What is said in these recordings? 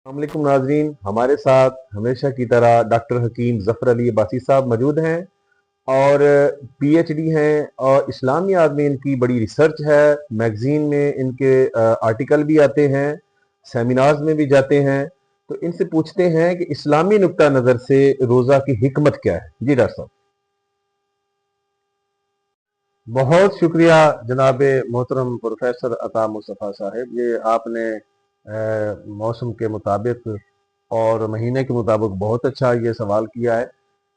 السلام علیکم ناظرین، ہمارے ساتھ ہمیشہ کی طرح ڈاکٹر حکیم ظفر علی عباسی صاحب موجود ہیں اور پی ایچ ڈی ہیں اور اسلامیات میں ان کی بڑی ریسرچ ہے۔ میگزین میں ان کے آرٹیکل بھی آتے ہیں، سیمینارز میں بھی جاتے ہیں۔ تو ان سے پوچھتے ہیں کہ اسلامی نقطہ نظر سے روزہ کی حکمت کیا ہے؟ جی ڈاکٹر صاحب۔ بہت شکریہ جناب محترم پروفیسر عطا مصطفیٰ صاحب، یہ آپ نے موسم کے مطابق اور مہینے کے مطابق بہت اچھا یہ سوال کیا ہے۔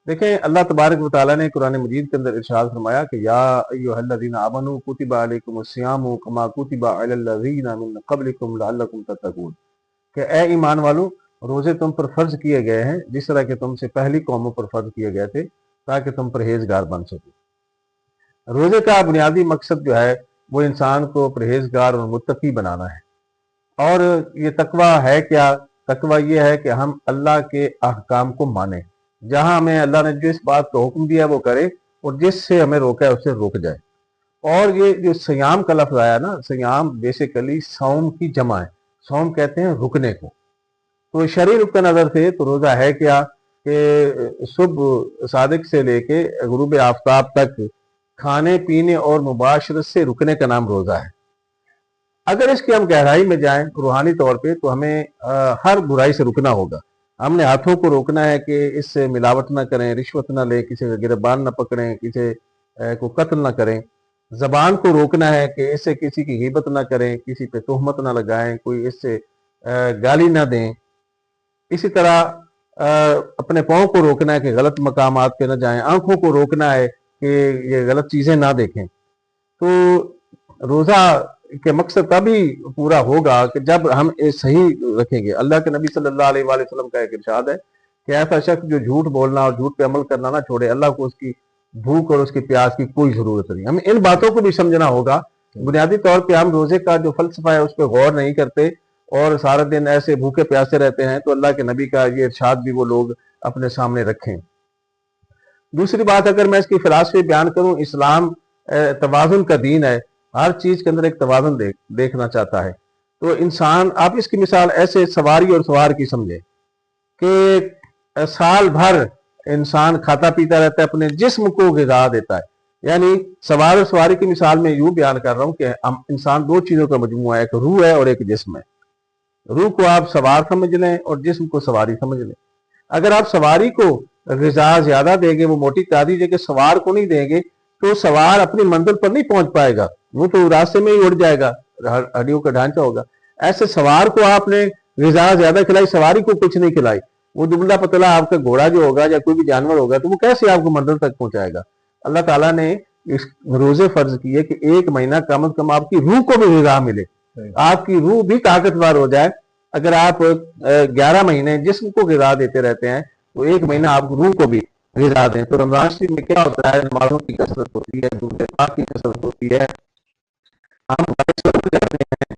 دیکھیں، اللہ تبارک و تعالیٰ نے قرآن مجید کے اندر ارشاد فرمایا کہ یا ایھا الذین آمنوا کتب علیکم الصیام کما کتب علی الذین من قبلکم لعلکم تتقون، کہ اے ایمان والو، روزے تم پر فرض کیے گئے ہیں جس طرح کہ تم سے پہلی قوموں پر فرض کیے گئے تھے تاکہ تم پرہیزگار بن سکو۔ روزے کا بنیادی مقصد جو ہے وہ انسان کو پرہیزگار اور متقی بنانا ہے۔ اور یہ تقوی ہے کیا؟ تقوی یہ ہے کہ ہم اللہ کے احکام کو مانیں، جہاں ہمیں اللہ نے جس بات کا حکم دیا وہ کرے اور جس سے ہمیں روکا ہے اسے رک جائے۔ اور یہ جو سیام کا لفظ آیا نا، سیام بیسیکلی صوم کی جمع ہے۔ صوم کہتے ہیں رکنے کو۔ تو شرعی نقطہ نظر سے تو روزہ ہے کیا کہ صبح صادق سے لے کے غروب آفتاب تک کھانے پینے اور مباشرت سے رکنے کا نام روزہ ہے۔ اگر اس کی ہم گہرائی میں جائیں روحانی طور پہ تو ہمیں ہر برائی سے رکنا ہوگا۔ ہم نے ہاتھوں کو روکنا ہے کہ اس سے ملاوٹ نہ کریں، رشوت نہ لیں، کسی کا گربان نہ پکڑیں، کسی کو قتل نہ کریں۔ زبان کو روکنا ہے کہ اس سے کسی کی غیبت نہ کریں، کسی پہ تہمت نہ لگائیں، کوئی اس سے گالی نہ دیں۔ اسی طرح اپنے پاؤں کو روکنا ہے کہ غلط مقامات پہ نہ جائیں۔ آنکھوں کو روکنا ہے کہ یہ غلط چیزیں نہ دیکھیں۔ تو روزہ کے مقصد تبھی پورا ہوگا کہ جب ہم صحیح رکھیں گے۔ اللہ کے نبی صلی اللہ علیہ وآلہ وسلم کا ایک ارشاد ہے کہ ایسا شخص جو جھوٹ بولنا اور جھوٹ پہ عمل کرنا نہ چھوڑے، اللہ کو اس کی بھوک اور اس کی پیاس کی کوئی ضرورت نہیں۔ ہمیں ان باتوں کو بھی سمجھنا ہوگا۔ بنیادی طور پہ ہم روزے کا جو فلسفہ ہے اس پہ غور نہیں کرتے اور سارا دن ایسے بھوکے پیاسے رہتے ہیں، تو اللہ کے نبی کا یہ ارشاد بھی وہ لوگ اپنے سامنے رکھیں۔ دوسری بات، اگر میں اس کی فلسفی بیان کروں، اسلام توازن کا دین ہے۔ ہر چیز کے اندر ایک توازن دیکھنا چاہتا ہے۔ تو انسان، آپ اس کی مثال ایسے سواری اور سوار کی سمجھے کہ سال بھر انسان کھاتا پیتا رہتا ہے، اپنے جسم کو غذا دیتا ہے۔ یعنی سوار اور سواری کی مثال میں یوں بیان کر رہا ہوں کہ انسان دو چیزوں کا مجموعہ ہے، ایک روح ہے اور ایک جسم ہے۔ روح کو آپ سوار سمجھ لیں اور جسم کو سواری سمجھ لیں۔ اگر آپ سواری کو غذا زیادہ دیں گے، وہ موٹی تعداد دیں گے، سوار کو نہیں دیں گے، تو سوار اپنی منزل پر نہیں پہنچ پائے گا، وہ تو راستے میں ہی اڑ جائے گا، ہڈیوں کا ڈھانچہ ہوگا۔ ایسے سوار کو آپ نے غذا زیادہ کھلائی، سواری کو کچھ نہیں کھلائی، وہ دبلا پتلا آپ کا گھوڑا جو ہوگا یا کوئی بھی جانور ہوگا تو وہ کیسے آپ کو منزل تک پہنچائے گا؟ اللہ تعالیٰ نے اس روزے فرض کیے کہ ایک مہینہ کم از کم آپ کی روح کو بھی غذا ملے، آپ کی روح بھی طاقتور ہو جائے۔ اگر آپ 11 مہینے جسم کو غذا دیتے رہتے ہیں تو ایک مہینہ آپ روح کو بھی غذا دیں۔ تو رمضان شریف میں کیا ہوتا ہے؟ نمازوں کی کثرت ہوتی ہے، درود پاک کی کثرت ہوتی ہے، ہم کرتے ہیں